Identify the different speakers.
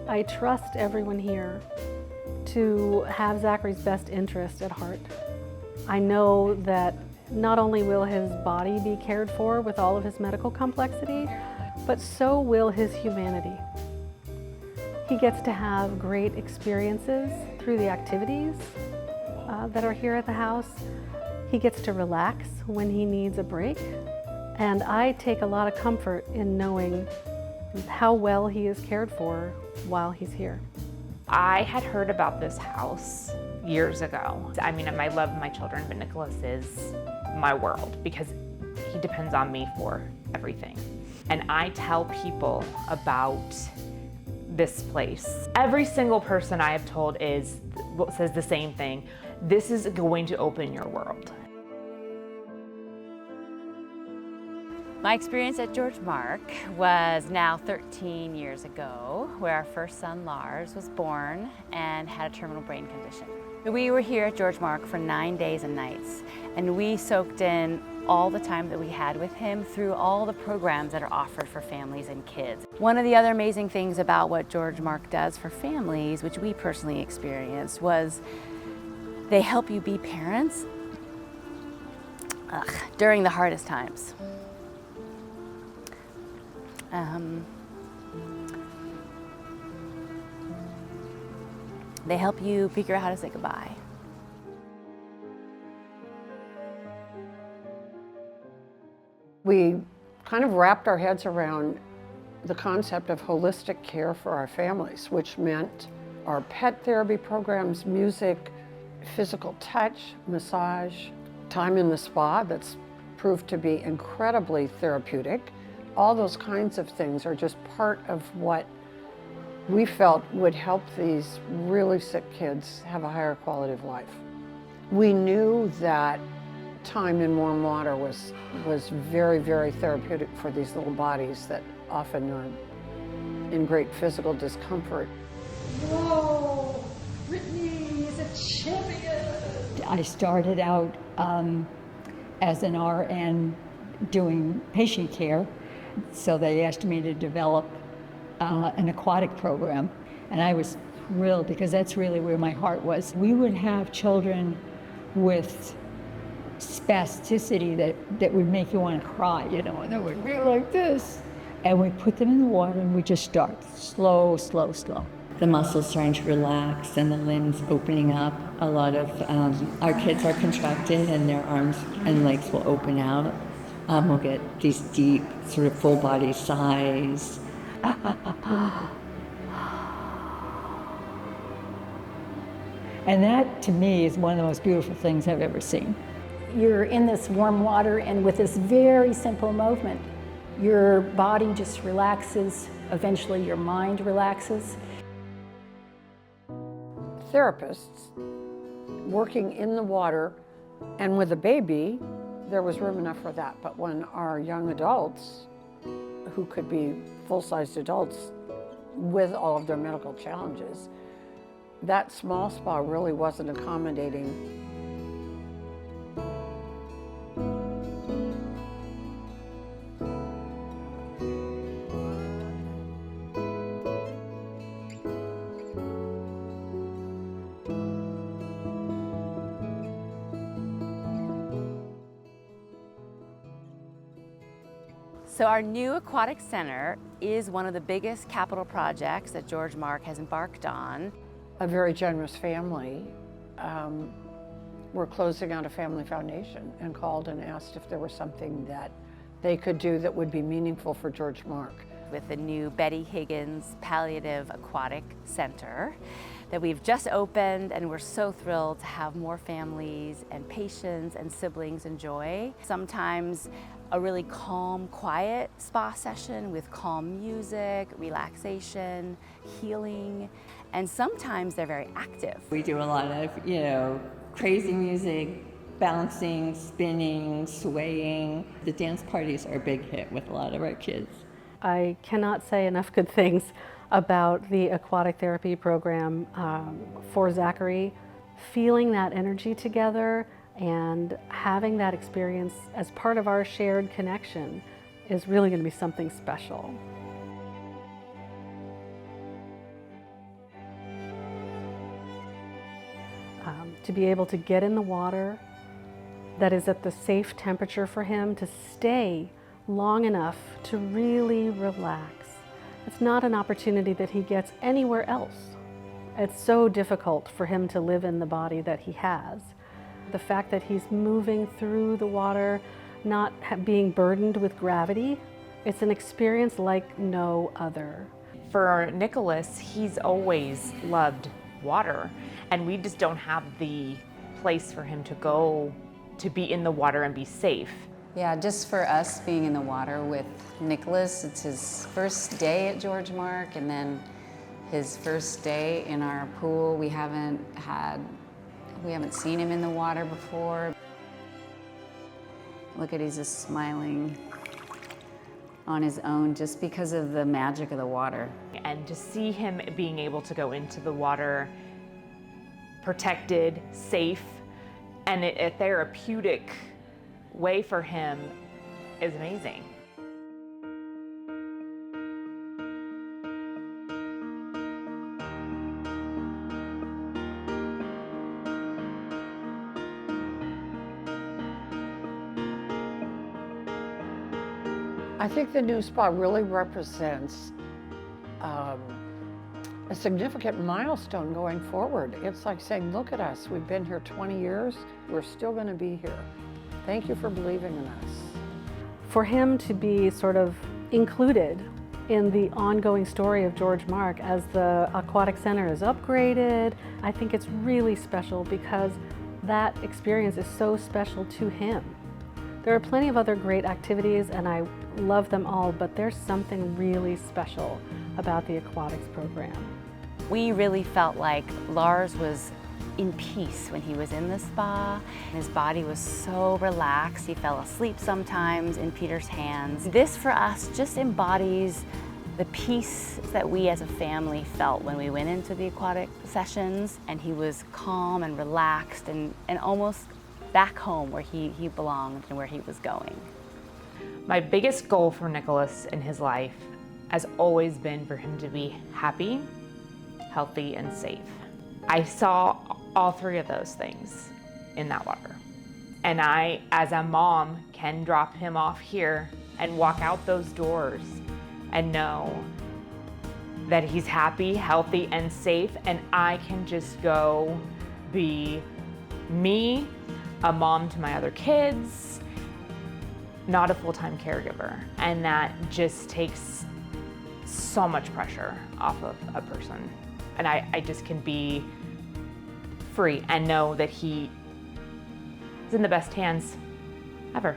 Speaker 1: I trust everyone here to have Zachary's best interest at heart. I know that not only will his body be cared for with all of his medical complexity, but so will his humanity. He gets to have great experiences through the activities that are here at the house. He gets to relax when he needs a break. And I take a lot of comfort in knowing how well he is cared for while he's here.
Speaker 2: I had heard about this house years ago. I mean, I love my children, but Nicholas is my world because he depends on me for everything. And I tell people about this place. Every single person I have told says the same thing. This is going to open your world.
Speaker 3: My experience at George Mark was now 13 years ago, where our first son, Lars, was born and had a terminal brain condition. We were here at George Mark for 9 days and nights, and we soaked in all the time that we had with him through all the programs that are offered for families and kids. One of the other amazing things about what George Mark does for families, which we personally experienced, was they help you be parents during the hardest times. They help you figure out how to say goodbye.
Speaker 4: We kind of wrapped our heads around the concept of holistic care for our families, which meant our pet therapy programs, music, physical touch, massage, time in the spa that's proved to be incredibly therapeutic. All those kinds of things are just part of what we felt would help these really sick kids have a higher quality of life. We knew that time in warm water was very, very therapeutic for these little bodies that often are in great physical discomfort.
Speaker 5: Whoa, Brittany is a champion.
Speaker 6: I started out as an RN doing patient care. So they asked me to develop an aquatic program, and I was thrilled because that's really where my heart was. We would have children with spasticity that would make you want to cry, you know, and they would be like this. And we put them in the water and we just start slow, slow, slow. The muscles starting to relax and the limbs opening up. A lot of our kids are contracted and their arms and legs will open out. We'll get these deep, sort of full body sighs. And that, to me, is one of the most beautiful things I've ever seen.
Speaker 5: You're in this warm water, and with this very simple movement, your body just relaxes. Eventually, your mind relaxes.
Speaker 4: Therapists working in the water and with a baby, there was room enough for that. But when our young adults, who could be full-sized adults with all of their medical challenges, that small spa really wasn't accommodating.
Speaker 3: So our new aquatic center is one of the biggest capital projects that George Mark has embarked on.
Speaker 4: A very generous family were closing out a family foundation and called and asked if there was something that they could do that would be meaningful for George Mark.
Speaker 3: With the new Higgins Palliative Aquatic Center that we've just opened, and we're so thrilled to have more families and patients and siblings enjoy. Sometimes a really calm, quiet spa session with calm music, relaxation, healing, and sometimes they're very active.
Speaker 6: We do a lot of, you know, crazy music, bouncing, spinning, swaying. The dance parties are a big hit with a lot of our kids.
Speaker 1: I cannot say enough good things about the aquatic therapy program for Zachary. Feeling that energy together and having that experience as part of our shared connection is really going to be something special. to be able to get in the water that is at the safe temperature for him to stay long enough to really relax. It's not an opportunity that he gets anywhere else. It's so difficult for him to live in the body that he has. The fact that he's moving through the water, not being burdened with gravity, it's an experience like no other.
Speaker 2: For Nicholas, he's always loved water, and we just don't have the place for him to go to be in the water and be safe.
Speaker 7: Yeah, just for us being in the water with Nicholas, it's his first day at George Mark, and then his first day in our pool. We haven't seen him in the water before. Look at, he's just smiling on his own just because of the magic of the water.
Speaker 2: And to see him being able to go into the water protected, safe, and a therapeutic way for him is amazing.
Speaker 4: I think the new spa really represents a significant milestone going forward. It's like saying, look at us, we've been here 20 years, we're still going to be here. Thank you for believing in us.
Speaker 1: For him to be sort of included in the ongoing story of George Mark as the Aquatic Center is upgraded, I think it's really special because that experience is so special to him. There are plenty of other great activities and I love them all, but there's something really special about the aquatics program.
Speaker 3: We really felt like Lars was in peace when he was in the spa. His body was so relaxed. He fell asleep sometimes in Peter's hands. This for us just embodies the peace that we as a family felt when we went into the aquatic sessions, and he was calm and relaxed and almost back home where he belonged and where he was going.
Speaker 2: My biggest goal for Nicholas in his life has always been for him to be happy, healthy, and safe. I saw all three of those things in that water. And I, as a mom, can drop him off here and walk out those doors and know that he's happy, healthy, and safe, and I can just go be me, a mom to my other kids, not a full-time caregiver. And that just takes so much pressure off of a person. And I just can be free and know that he is in the best hands ever.